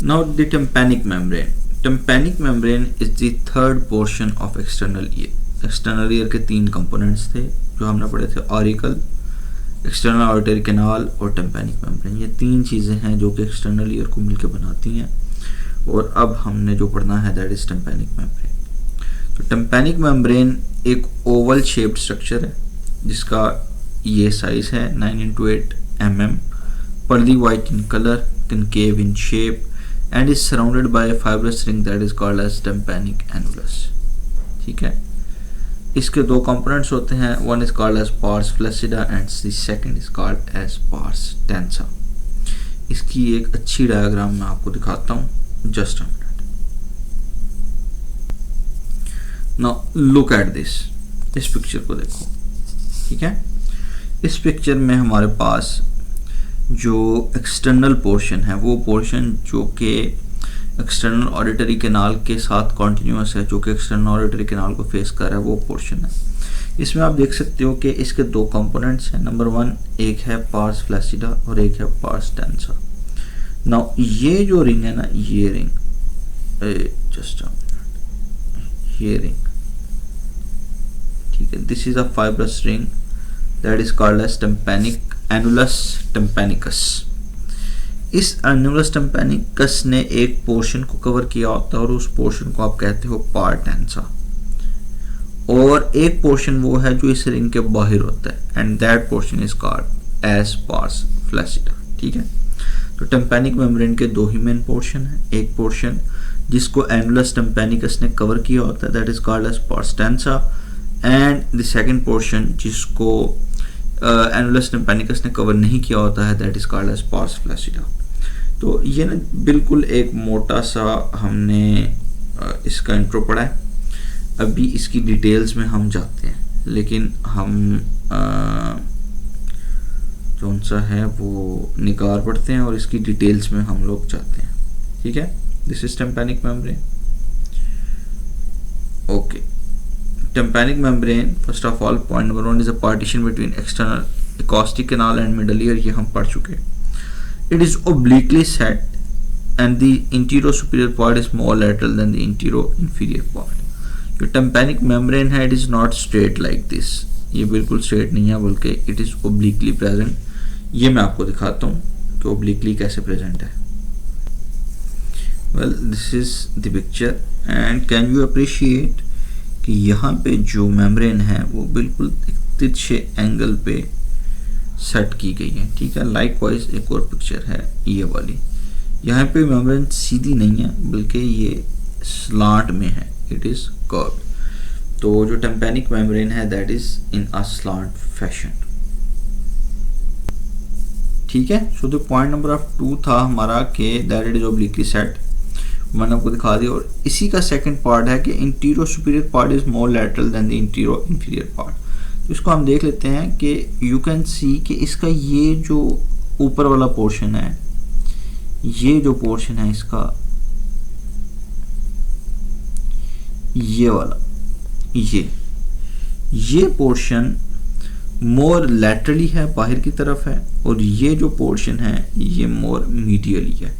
Now the tympanic membrane. Tympanic membrane is the third portion of external ear. External ear के तीन components थे जो हमने पढ़े थे, ऑरिकल, एक्सटर्नल ऑडिटरी कैनाल और टिम्पैनिक मेम्ब्रेन। ये तीन चीज़ें हैं जो कि एक्सटर्नल ईयर को मिलकर बनाती हैं। और अब हमने जो पढ़ना है दैट इज टिम्पैनिक मेम्ब्रेन। तो टिम्पैनिक मेम्ब्रेन एक ओवल शेप्ड स्ट्रक्चर है जिसका ये साइज है 9x8 mm, pearly white in color, concave in shape and is surrounded by a fibrous ring that is called as tympanic annulus। ठीक है, इसके दो कंपोनेंट्स होते हैं, one is called as pars flaccida and the second is called as pars tensa. इसकी एक अच्छी diagram मैं आपको दिखाता हूँ, just a minute. Now look at this, इस पिक्चर को देखो। ठीक है, इस पिक्चर में हमारे पास जो एक्सटर्नल पोर्शन है वो पोर्शन जो कि एक्सटर्नल ऑडिटरी कैनाल के साथ कॉन्टिन्यूस है, जो कि एक्सटर्नल ऑडिटरी कैनाल को फेस कर रहा है, वो पोर्शन है। इसमें आप देख सकते हो कि इसके दो कंपोनेंट्स हैं। नंबर वन, एक है पार्स फ्लैसिडा और एक है पार्स टेंसा। नाउ ये जो रिंग है ना, ये रिंग, जस्ट अ मिनट, ये रिंग, ठीक है, this is a fibrous ring that is called as tympanic annulus tympanicus। इस annulus tympanicus ने एक पोर्शन को कवर किया होता है और उस पोर्शन को आप कहते हो पार्ट टेंसा, और एक पोर्शन वो है जो इस रिंग के बाहर होता है and that portion is called as pars flaccida. ठीक है, तो टिम्पैनिक मेम्ब्रेन के दो ही मेन पोर्शन है, एक पोर्शन जिसको annulus tympanicus ने कवर किया होता है that is called as pars tensa, and the second portion जिसको annulus tympanicus ने कवर नहीं किया होता है that is called as pars flaccida. तो ये ना बिल्कुल एक मोटा सा हमने इसका इंट्रो पढ़ा है। अभी इसकी डिटेल्स में हम जाते हैं, लेकिन हम कौन सा है वो निगार पढ़ते हैं और इसकी डिटेल्स में हम लोग जाते हैं। ठीक है, this is tympanic membrane. Okay, tympanic membrane, first of all, point number one is a partition between external acoustic canal and middle ear, ये हम पढ़ चुके। It is obliquely set and the anterior superior part is more lateral than the anterior inferior part। जो tympanic membrane है it is not straight like this, ये बिल्कुल straight नहीं है बल्कि it is obliquely present। ये मैं आपको दिखाता हूँ कि obliquely कैसे present है। Well, this is the picture and can you appreciate कि यहाँ पे जो मेम्ब्रेन है वो बिल्कुल तिरछे एंगल पे सेट की गई है। ठीक है, लाइकवाइज एक और पिक्चर है ये वाली, यहाँ पे मेम्ब्रेन सीधी नहीं है बल्कि ये स्लांट में है, इट इज कर्व्ड। तो जो टिम्पैनिक मेम्ब्रेन है that is in a slant fashion. ठीक है, so the point number of 2 था हमारा कि that it is obliquely set, मैंने आपको दिखा दिया। और इसी का सेकंड पार्ट है कि anterior superior part is more lateral than the anterior inferior part. तो इसको हम देख लेते हैं कि यू कैन सी कि इसका ये जो ऊपर वाला पोर्शन है, ये जो पोर्शन है इसका, ये वाला, ये पोर्शन मोर लैटरली है, बाहर की तरफ है, और ये जो पोर्शन है ये मोर मीडियली है।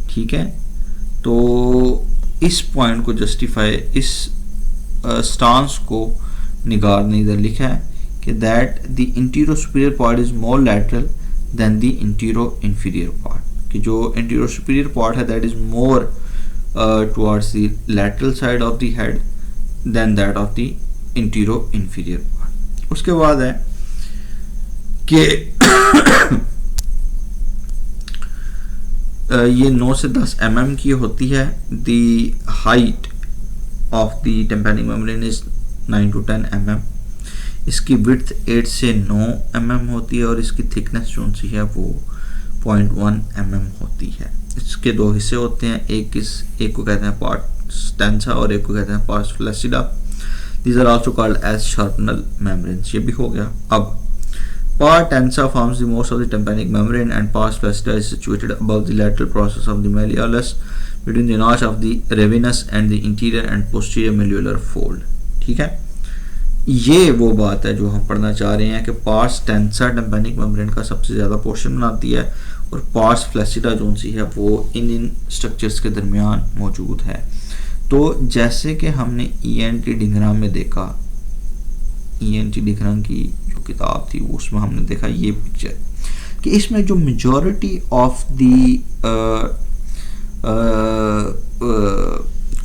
ठीक है, तो इस पॉइंट को जस्टिफाई, इस स्टांस को निगार ने इधर लिखा है कि that the anterior superior part is more lateral than the anterior inferior part, कि जो इंटीरियर सुपीरियर पार्ट है that is more towards the lateral side of the head than that of the anterior inferior part. उसके बाद है कि ये 9 से 10 mm की होती है। The height of the tympanic membrane is 9 to 10 mm। इसकी विड्थ 8 से 9 mm होती है और इसकी थिकनेस जो सी है वो 0.1 mm होती है। इसके दो हिस्से होते हैं, एक को कहते हैं पार्स टेंसा और एक को कहते हैं pars flaccida. These are also called as Shrapnell membranes. ये भी हो गया। अब Pars tensa forms the most of the tympanic membrane and pars flacida is situated above the lateral process of the malleolus between the notch of the ravenous and the anterior and posterior malleolar fold। ठीक है, ये वो बात है जो हम पढ़ना चाह रहे हैं कि पार्स टेंसा टिम्पैनिक मेम्ब्रेन का सबसे ज़्यादा पोर्शन बनाती है और पार्स फ्लैसिडा जो सी है वो इन स्ट्रक्चर्स के दरमियान मौजूद है। तो जैसे कि हमने E.N.T. डिंगरा में देखा, E.N.T. डिंगरा की जो किताब थी उसमें हमने देखा ये पिक्चर कि इसमें जो मेजॉरिटी ऑफ दी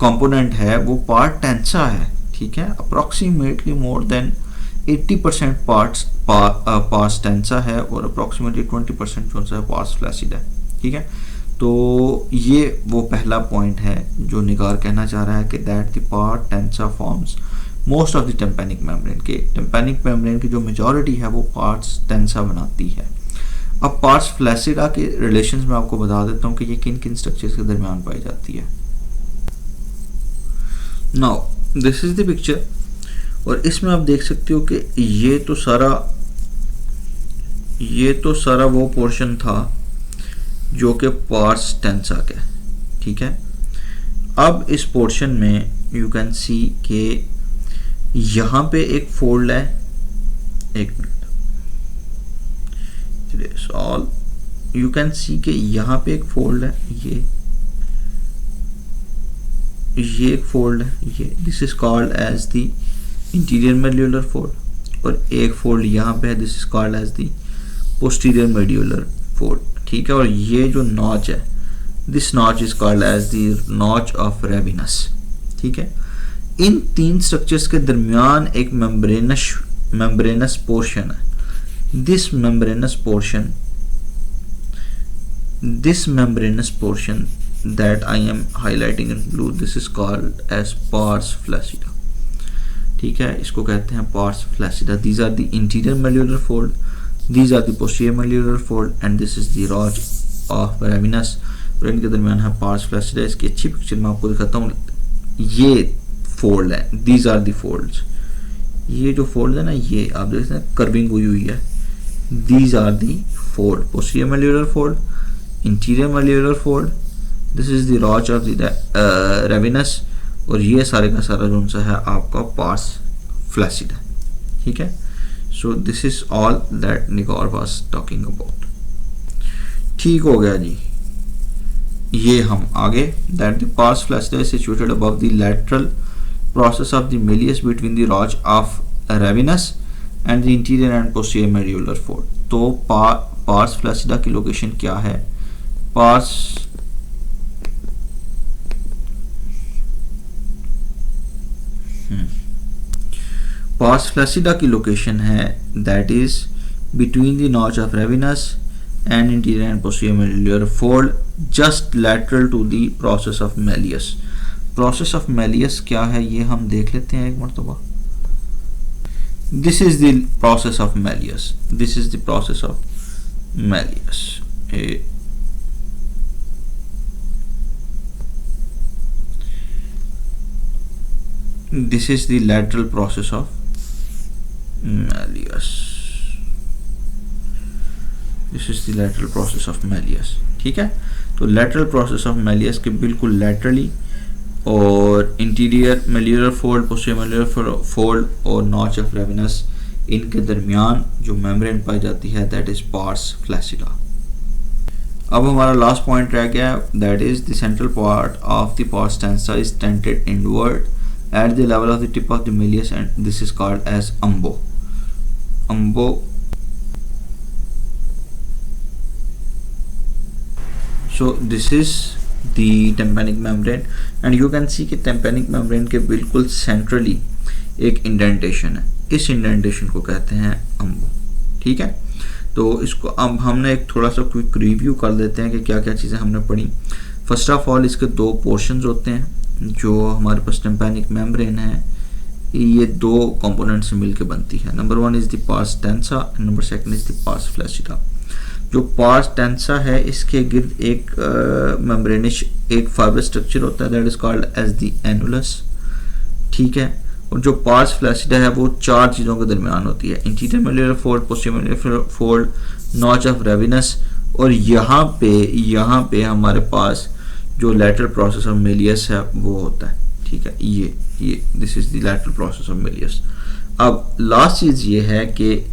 कंपोनेंट है वो पार्ट टेंसा है, ठीक है। Approximately more than 80% pars tensa है और अप्रॉक्सीमेटली 20% जो सा है पार्स फ्लैसिड है, ठीक है। तो ये वो पहला पॉइंट है जो निगार कहना चाह रहा है कि that the part टेंसा forms most of the tympanic membrane के, टेम्पेनिक मेम्ब्रेन की जो मेजॉरिटी है वो पार्ट्स टेंसा बनाती है। अब पार्ट्स फ्लैसिडा के रिलेशंस में आपको बता देता हूँ कि ये किन किन स्ट्रक्चर्स के दरमियान पाई जाती है। Now this is the picture, और इसमें आप देख सकते हो कि ये तो सारा वो पोर्शन था जो कि पार्स टेंसा का, ठीक है। अब इस पोर्शन में यू कैन सी के यहाँ पे एक फोल्ड है, एक minute, all you can see के यहाँ पे एक फोल्ड है, ये एक फोल्ड है, ये this is called as the anterior malleolar fold, और एक फोल्ड यहाँ पे है, this is called as the posterior malleolar fold, ठीक है। और ये जो नॉच है, this notch is called as the notch of Rivinus, ठीक है। इन तीन स्ट्रक्चर्स के दरमियान एक मेम्ब्रेनस पोर्शन है। This membranous portion that I am highlighting in blue, this is called as pars flaccida, ठीक है। इसको कहते हैं pars flaccida. These are the interior malleolar fold, these are the posterior malleolar fold, and this is the roch of ravinus, और इनके दरमियान है pars flaccida। इसकी अच्छी पिक्चर मैं आपको दिखाता हूँ। ये फोल्ड है, these are the folds, ये जो फोल्ड है ना, ये आप देख सकते हैं कर्विंग हुई है, these are the fold, posterior malleolar fold, interior malleolar fold, this is the notch of the Rivinus, और ये सारे का सारा जो सा है आपका पार्स फ्लैसिडा, ठीक है। So this is all that Nigar was talking about, ठीक हो गया जी। ये हम आगे that the pars flaccida is situated above the lateral process of the malleus between the notch of Rivinus and the anterior and posterior malleolar fold. तो pars flaccida की location क्या है? पार्स फ्लैसिडा की लोकेशन है that is between the notch of Rivinus and anterior and posterior malleolar fold, just lateral to the process of malleus. Process of malleus क्या है ये हम देख लेते हैं एक मरतबा। This is the process of malleus, this is the process of malleus. This is the lateral process of malleus. This is the lateral process of malleus, ठीक है। तो lateral process of malleus के बिल्कुल laterally और interior malleolar fold, posterior malleolar fold और notch of Rivinus, इनके दरमियान जो मेम्ब्रेन पाई जाती है दैट इज पार्स फ्लैसिडा। अब हमारा लास्ट पॉइंट रह गया, that is the central part of the pars tensa is tented inward at the level of the tip of the malleus, and this is called as umbo. So this is the tympanic membrane, and you can see कि tympanic membrane के बिल्कुल centrally एक indentation है, इस indentation को कहते हैं umbo, ठीक है। तो इसको अब हमने एक थोड़ा सा क्विक रिव्यू कर देते हैं कि क्या क्या चीज़ें हमने पढ़ी। फर्स्ट ऑफ ऑल इसके दो पोर्शंस होते हैं जो हमारे पास टेम्पेनिक मेम्ब्रेन है, ये दो कंपोनेंट से मिलकर बनती है। Number one is the pars tensa and number second is the pars flaccida. जो पार्स टेंसा है इसके गिर्द एक मेम्ब्रेनिश एक फाइबर स्ट्रक्चर होता है that is called as the annulus, ठीक है। और जो पार्स फ्लैसिडा है वो चार चीज़ों के दरमियान होती है, anterior malleolar fold, posterior malleolar fold, notch of Rivinus, और यहाँ पे हमारे पास जो लैटरल प्रोसेस ऑफ मेलियस है वो होता है, ठीक है। ये this is the lateral process of Méliès. अब लास्ट चीज़ ये है कि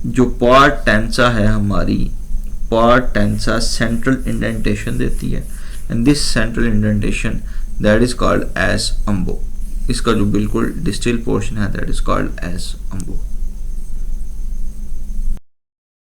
जो पार्ट टेंसा है हमारी pars tensa central indentation देती है, and this central indentation that is called as umbo. इसका जो बिल्कुल डिस्टल पोर्शन है that is called as umbo.